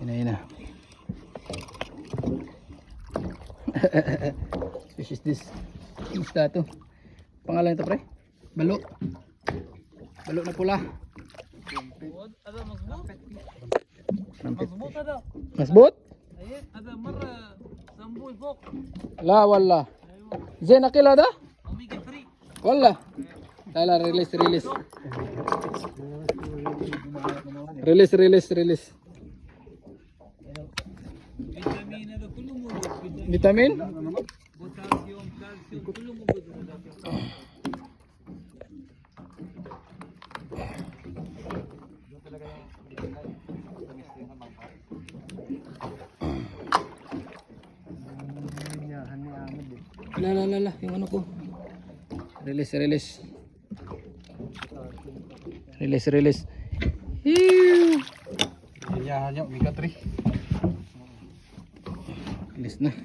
Yun na. Fish is this? Isda to. Pangalan ito pre? Balo. Balo na pula. مظبوط هذا مظبوط؟ هذا مرة سمبول فوق. لا والله. زين اكل هذا؟ اوميجا 3. والله. لا ريليس. ريليس. فيتامين هذا كله موجود. فيتامين؟ بوتاسيوم كالسيوم كله موجود هذا. La, yung ano ko. Release. Hiu. Iya, hanya omega 3. Release na.